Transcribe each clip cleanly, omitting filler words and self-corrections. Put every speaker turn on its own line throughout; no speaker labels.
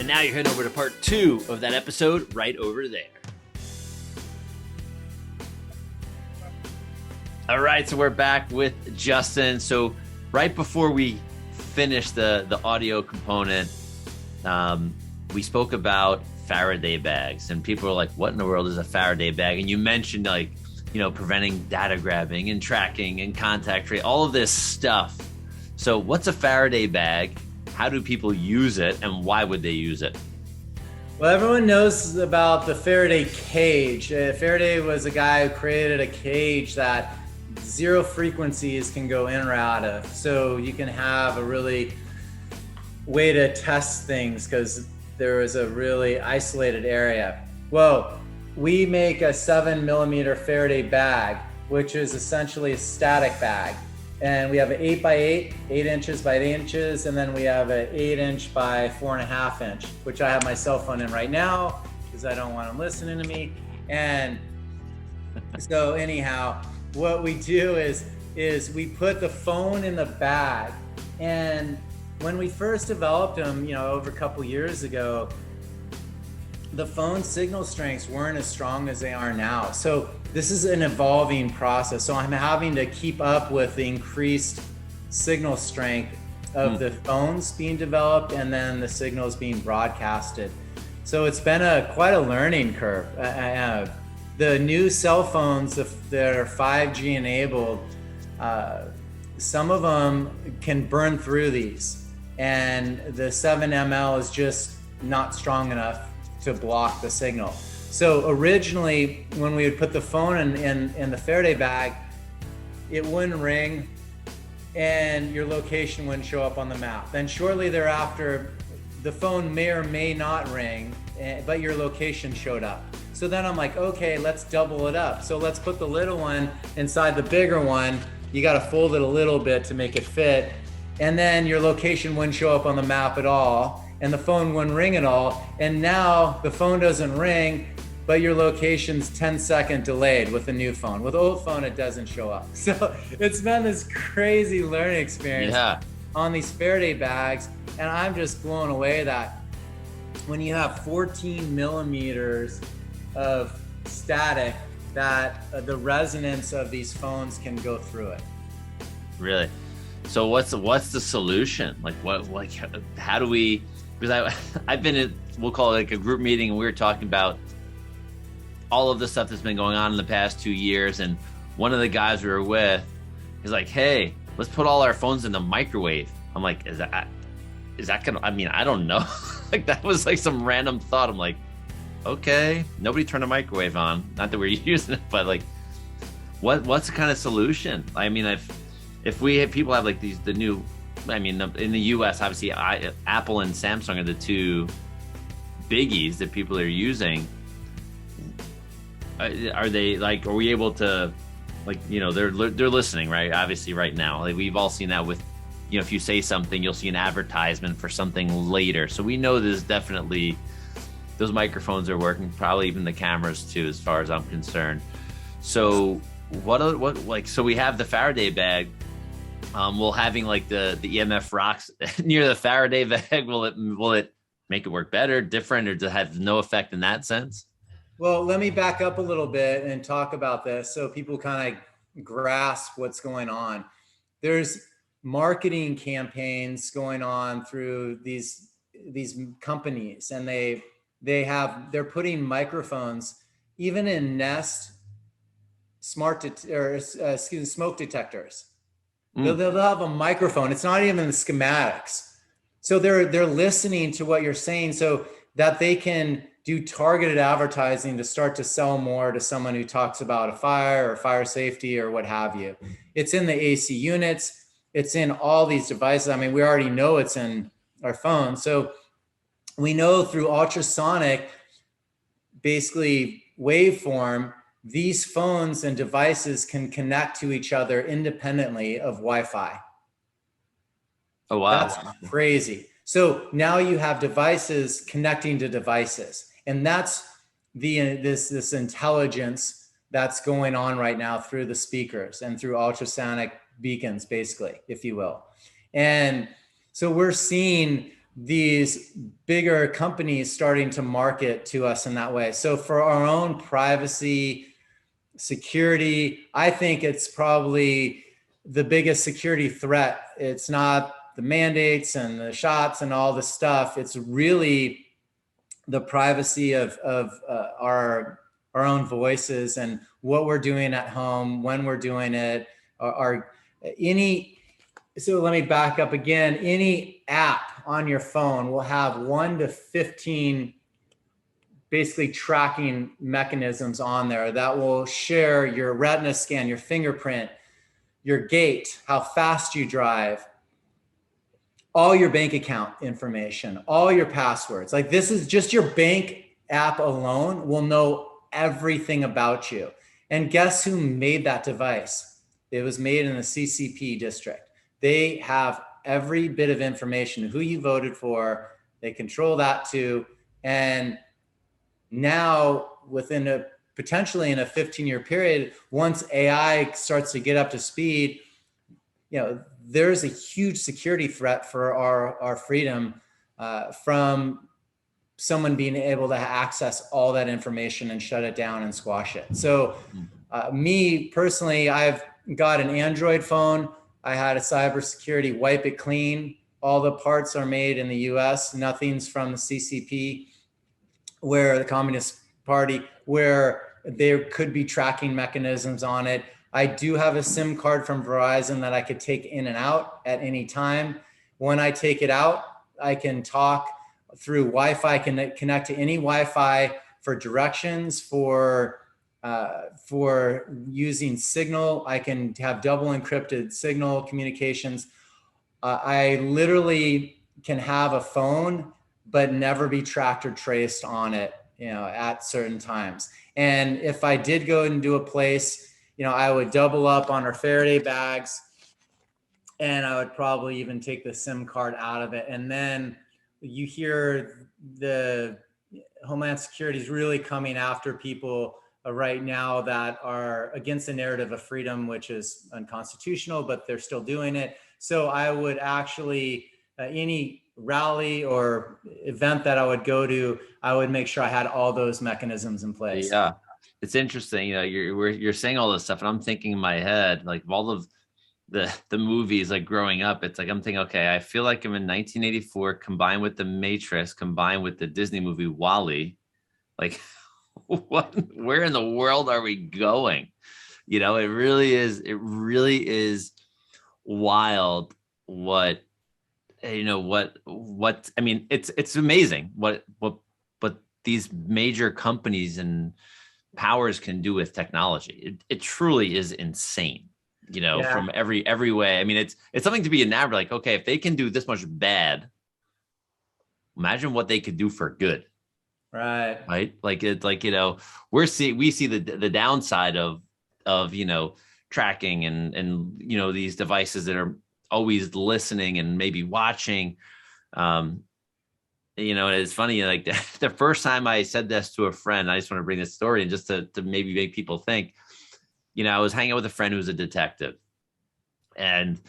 And now you're heading over to part 2 of that episode right over there. All right, so we're back with Justin. So right before we finish the audio component, we spoke about Faraday bags, and people are like, what in the world is a Faraday bag? And you mentioned, like, you know, preventing data grabbing and tracking and contact tracing, all of this stuff. So what's a Faraday bag? How do people use it, and why would they use it?
Well, everyone knows about the Faraday cage. Faraday was a guy who created a cage that 0 frequencies can go in or out of. So you can have a really way to test things because there is a really isolated area. Well, we make a 7mm Faraday bag, which is essentially a static bag. And we have an 8x8, 8 inches by 8 inches, and then we have an 8-inch by 4.5 inch, which I have my cell phone in right now because I don't want them listening to me. And so anyhow, what we do is we put the phone in the bag. And when we first developed them, you know, over a couple years ago, the phone signal strengths weren't as strong as they are now. So this is an evolving process. So I'm having to keep up with the increased signal strength of the phones being developed and then the signals being broadcasted. So it's been quite a learning curve. The new cell phones that are 5G enabled, some of them can burn through these, and the 7ml is just not strong enough to block the signal. So originally, when we would put the phone in the Faraday bag, it wouldn't ring and your location wouldn't show up on the map. Then shortly thereafter, the phone may or may not ring, but your location showed up. So then I'm like, okay, let's double it up. So let's put the little one inside the bigger one. You got to fold it a little bit to make it fit. And then your location wouldn't show up on the map at all, and the phone wouldn't ring at all. And now the phone doesn't ring, but your location's 10-second delayed with the new phone. With the old phone, it doesn't show up. So it's been this crazy learning experience on these Faraday bags. And I'm just blown away that when you have 14 millimeters of static, that the resonance of these phones can go through it.
Really? So what's the solution? How do we, because I've been in, we'll call it like a group meeting, and we were talking about all of the stuff that's been going on in the past 2 years. And one of the guys we were with is like, hey, let's put all our phones in the microwave. I'm like, is that gonna, I mean, I don't know. Like, that was like some random thought. I'm like, okay, nobody turned a microwave on. Not that we're using it, but like, what's the kind of solution? I mean, if we have people have like the new, I mean, in the US, obviously Apple and Samsung are the two biggies that people are using. Are they like, are we able to, like, you know, they're listening, right? Obviously right now, like we've all seen that with, you know, if you say something, you'll see an advertisement for something later. So we know there's definitely, those microphones are working, probably even the cameras too, as far as I'm concerned. So what like, so we have the Faraday bag. Will having like the EMF Rocks near the Faraday bag, will it make it work better, different, or does it have no effect in that sense?
Well, let me back up a little bit and talk about this so people kind of grasp what's going on. There's marketing campaigns going on through these companies, and they're putting microphones even in Nest smoke detectors. They'll have a microphone. It's not even the schematics. So they're listening to what you're saying so that they can do targeted advertising to start to sell more to someone who talks about a fire or fire safety or what have you. It's in the AC units. It's in all these devices. I mean, we already know it's in our phones. So we know through ultrasonic, basically waveform, these phones and devices can connect to each other independently of Wi-Fi.
Oh, wow.
That's crazy. So now you have devices connecting to devices. And that's this intelligence that's going on right now through the speakers and through ultrasonic beacons, basically, if you will. And so we're seeing these bigger companies starting to market to us in that way. So for our own privacy, security, I think it's probably the biggest security threat. It's not the mandates and the shots and all the stuff. It's really the privacy of our own voices and what we're doing at home, when we're doing it, or any. So let me back up again. Any app on your phone will have 1 to 15 basically tracking mechanisms on there that will share your retina scan, your fingerprint, your gait, how fast you drive, all your bank account information, all your passwords. Like, this is just your bank app alone will know everything about you. And guess who made that device? It was made in the CCP district. They have every bit of information, who you voted for. They control that too. And now potentially in a 15-year period, once AI starts to get up to speed, there's a huge security threat for our freedom from someone being able to access all that information and shut it down and squash it. So me personally, I've got an Android phone. I had a cybersecurity wipe it clean. All the parts are made in the US. Nothing's from the CCP, where the Communist Party, where there could be tracking mechanisms on it. I do have a SIM card from Verizon that I could take in and out at any time. When I take it out, I can talk through Wi-Fi, connect to any Wi-Fi for directions, for using Signal. I can have double encrypted Signal communications. I literally can have a phone, but never be tracked or traced on it, at certain times. And if I did go into a place, I would double up on our Faraday bags, and I would probably even take the SIM card out of it. And then you hear the Homeland Security is really coming after people right now that are against the narrative of freedom, which is unconstitutional, but they're still doing it. So I would actually, any rally or event that I would go to, I would make sure I had all those mechanisms in place.
Yeah, it's interesting. You're saying all this stuff, and I'm thinking in my head, like, all of the movies, like, growing up, it's like I'm thinking, okay, I feel like I'm in 1984 combined with The Matrix, combined with the Disney movie WALL-E. Like, where in the world are we going? It really is wild what I mean, it's amazing what these major companies and powers can do with technology. It truly is insane, from every way. I mean, it's something to be enamored, like, okay, if they can do this much bad, imagine what they could do for good. Right. Like, it's like, we see the downside of tracking and these devices that are always listening and maybe watching. And it's funny, like, the first time I said this to a friend, I just want to bring this story and just to maybe make people think. I was hanging out with a friend who's a detective, and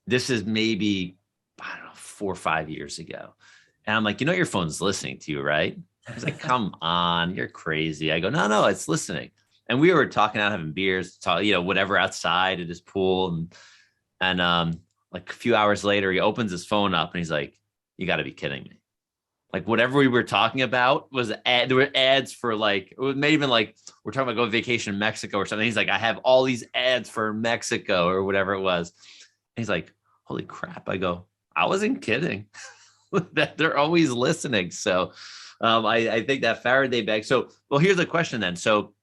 this is maybe, I don't know, 4 or 5 years ago. And I'm like, your phone's listening to you, right? He's like, come on, you're crazy. I go, no, it's listening. And we were talking out, having beers, whatever, outside at his pool. And like a few hours later, he opens his phone up and he's like, you got to be kidding me. Like, whatever we were talking about was there were ads for, like, it was maybe even like, we're talking about going vacation in Mexico or something. He's like, I have all these ads for Mexico or whatever it was. And he's like, holy crap. I go, I wasn't kidding. That they're always listening. So I think that Faraday bag. So, well, here's the question then. So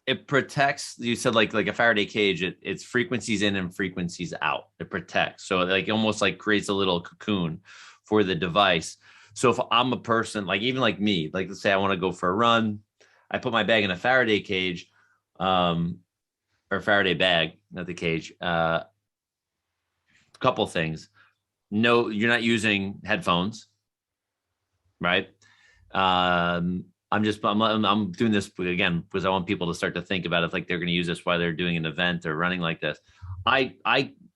it protects, you said, like a Faraday cage, it's frequencies in and frequencies out. It protects. So, like, almost like creates a little cocoon for the device. So if I'm a person, like, even like me, like, let's say I want to go for a run, I put my bag in a Faraday cage, or Faraday bag, not the cage. Couple things. No, you're not using headphones, right? I'm doing this again because I want people to start to think about it, like they're going to use this while they're doing an event or running like this. I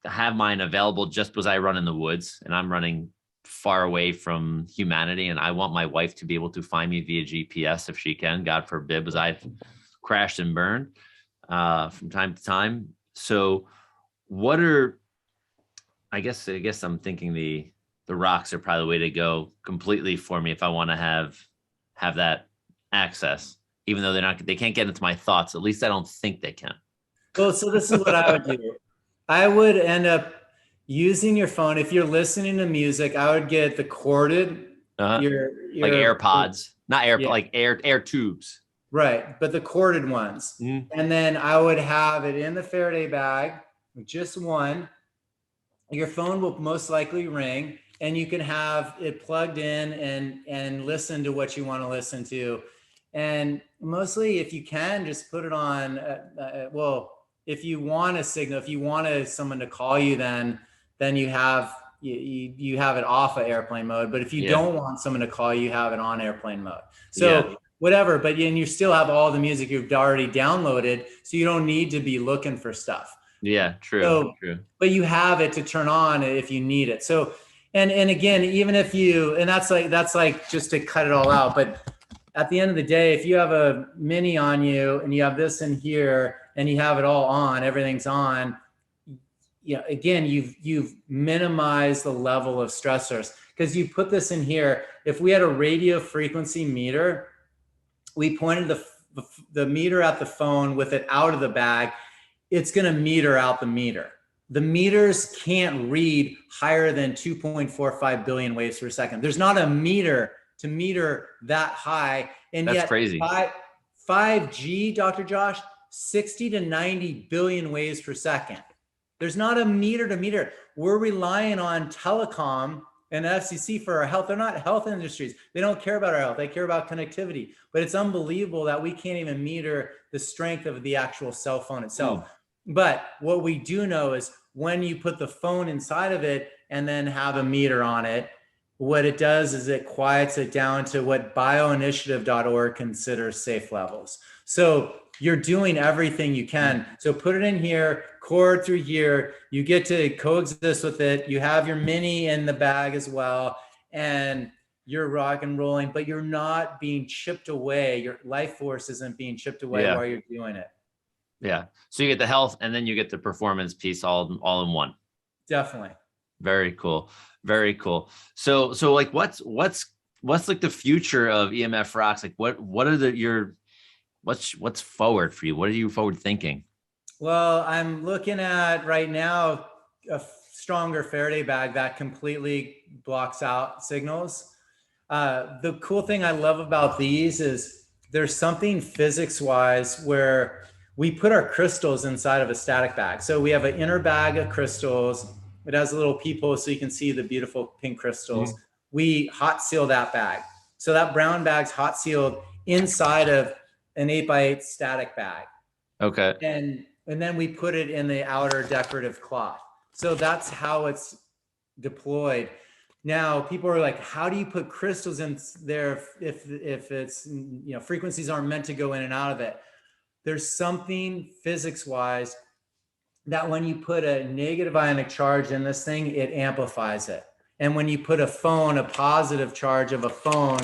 have mine available just because I run in the woods, and I'm running far away from humanity, and I want my wife to be able to find me via GPS if she can, God forbid, because I've crashed and burned from time to time. So what are, I guess I'm thinking the rocks are probably the way to go completely for me if I want to have that access, even though they can't get into my thoughts. At least I don't think they can.
Well, so this is what I would do. I would end up using your phone. If you're listening to music, I would get the corded,
Uh-huh.
your
Like AirPods, not air,
yeah,
like air tubes.
right, but the corded ones.
Mm.
And then I would have it in the Faraday bag, just one. Your phone will most likely ring, and you can have it plugged in and listen to what you want to listen to. And mostly, if you can, just put it on. Well, if you want a signal, if you want someone to call you, then you have you have it off of airplane mode. But if you don't want someone to call you, you have it on airplane mode. So whatever. But and you still have all the music you've already downloaded, so you don't need to be looking for stuff.
Yeah, true.
So,
true.
But you have it to turn on if you need it. So, and again, even if you, and that's like just to cut it all out. But at the end of the day, if you have a mini on you and you have this in here and you have it all on, everything's on, you know, again, you've minimized the level of stressors because you put this in here. If we had a radio frequency meter, we pointed the meter at the phone with it out of the bag, it's going to meter out the meter. The meters can't read higher than 2.45 billion waves per second. There's not a meter to meter that high. And
that's
yet
crazy.
5G, Dr. Josh, 60 to 90 billion waves per second. There's not a meter to meter. We're relying on telecom and FCC for our health. They're not health industries. They don't care about our health. They care about connectivity. But it's unbelievable that we can't even meter the strength of the actual cell phone itself. But what we do know is when you put the phone inside of it and then have a meter on it, what it does is it quiets it down to what bioinitiative.org considers safe levels. So you're doing everything you can. So put it in here, cord through here, you get to coexist with it. You have your mini in the bag as well, and you're rock and rolling, but you're not being chipped away. Your life force isn't being chipped away while you're doing it.
Yeah. So you get the health and then you get the performance piece all in one.
Definitely.
Very cool. Very cool. So like what's like the future of EMF Rocks? Like what are what's forward for you? What are you forward thinking?
Well, I'm looking at right now a stronger Faraday bag that completely blocks out signals. The cool thing I love about these is there's something physics wise where we put our crystals inside of a static bag. So we have an inner bag of crystals. It has a little peephole so you can see the beautiful pink crystals. We hot seal that bag. So that brown bag's hot sealed inside of an 8x8 static bag.
Okay.
And then we put it in the outer decorative cloth. So that's how it's deployed. Now people are like, how do you put crystals in there if it's, you know, frequencies aren't meant to go in and out of it? There's something physics wise that when you put a negative ionic charge in this thing, it amplifies it. And when you put a positive charge of a phone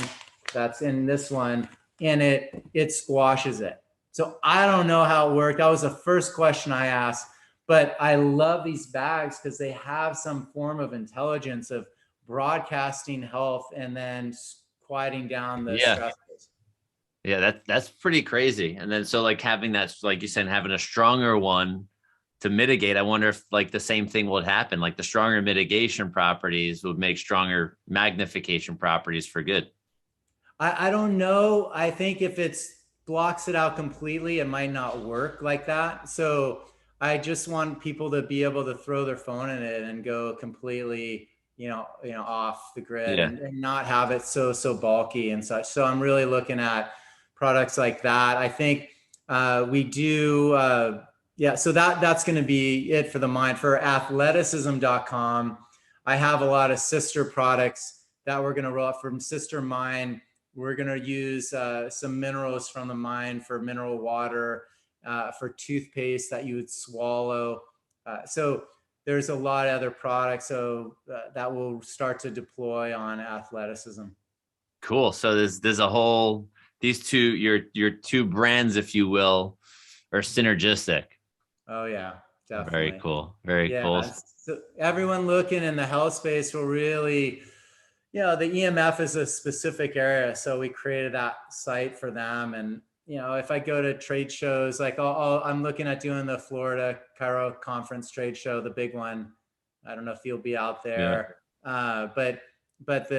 that's in this one, in it squashes it. So I don't know how it worked. That was the first question I asked, but I love these bags because they have some form of intelligence of broadcasting health and then quieting down the stresses.
Yeah, that's pretty crazy. And then so like having that, like you said, having a stronger one to mitigate, I wonder if like the same thing would happen. Like the stronger mitigation properties would make stronger magnification properties for good.
I don't know. I think if it's blocks it out completely, it might not work like that. So I just want people to be able to throw their phone in it and go completely, you know, off the grid and not have it so bulky and such. So I'm really looking at products like that. I think we do. So that's going to be it for the mind. For athleticism.com, I have a lot of sister products that we're going to roll out from Sister Mind. We're going to use some minerals from the mine for mineral water, for toothpaste that you would swallow. So there's a lot of other products so that will start to deploy on athleticism.
Cool. So there's a whole, these two, your two brands, if you will, are synergistic.
Oh yeah, definitely.
Very cool. Very cool.
So everyone looking in the health space will really, the EMF is a specific area. So we created that site for them. And, if I go to trade shows, like I'm looking at doing the Florida Chiro Conference trade show, the big one. I don't know if you'll be out there. Yeah. But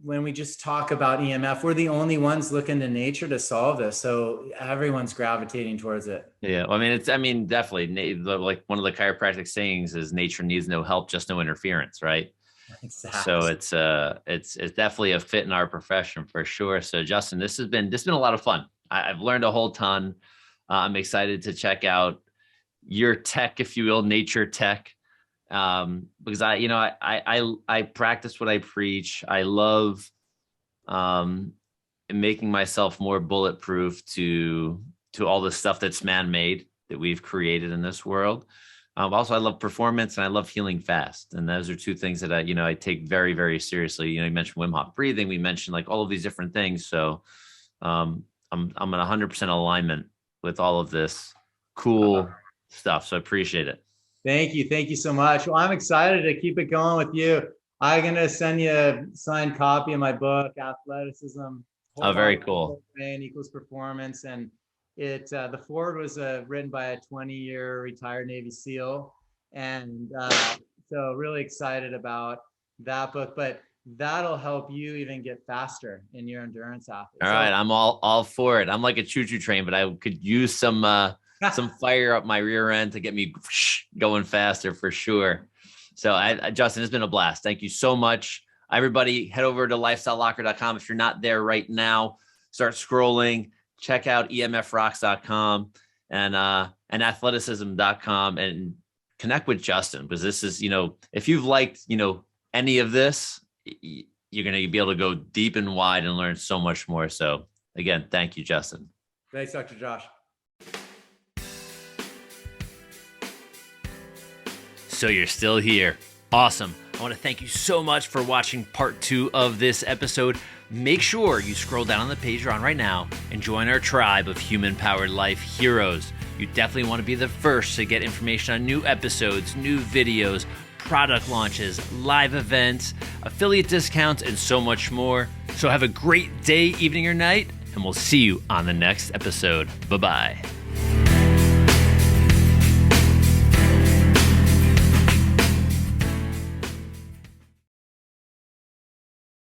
when we just talk about EMF, we're the only ones looking to nature to solve this. So everyone's gravitating towards it.
Yeah. Well, I mean, definitely, like one of the chiropractic sayings is nature needs no help, just no interference. Right. Exactly. So it's definitely a fit in our profession for sure. So Justin, this has been a lot of fun. I've learned a whole ton. I'm excited to check out your tech, if you will, nature tech. Because I practice what I preach. I love making myself more bulletproof to all the stuff that's man-made that we've created in this world. Also, I love performance and I love healing fast. And those are two things that I take very, very seriously. You mentioned Wim Hof breathing. We mentioned like all of these different things. So I'm in 100% alignment with all of this cool stuff. So I appreciate it.
Thank you. Thank you so much. Well, I'm excited to keep it going with you. I'm going to send you a signed copy of my book, Athleticism.
Oh, very cool.
Brain equals performance. And the foreword was written by a 20-year retired Navy SEAL. And so really excited about that book, but that'll help you even get faster in your endurance athlete.
All right. I'm all for it. I'm like a choo-choo train, but I could use some fire up my rear end to get me going faster for sure. So Justin, it's been a blast. Thank you so much. Everybody head over to lifestylelocker.com. If you're not there right now, start scrolling, check out emfrocks.com and athleticism.com and connect with Justin, because this is, if you've liked, any of this, you're going to be able to go deep and wide and learn so much more. So again, thank you, Justin.
Thanks, Dr. Josh.
So you're still here. Awesome. I want to thank you so much for watching part 2 of this episode. Make sure you scroll down on the page you're on right now and join our tribe of human-powered life heroes. You definitely want to be the first to get information on new episodes, new videos, product launches, live events, affiliate discounts, and so much more. So have a great day, evening, or night, and we'll see you on the next episode. Bye-bye.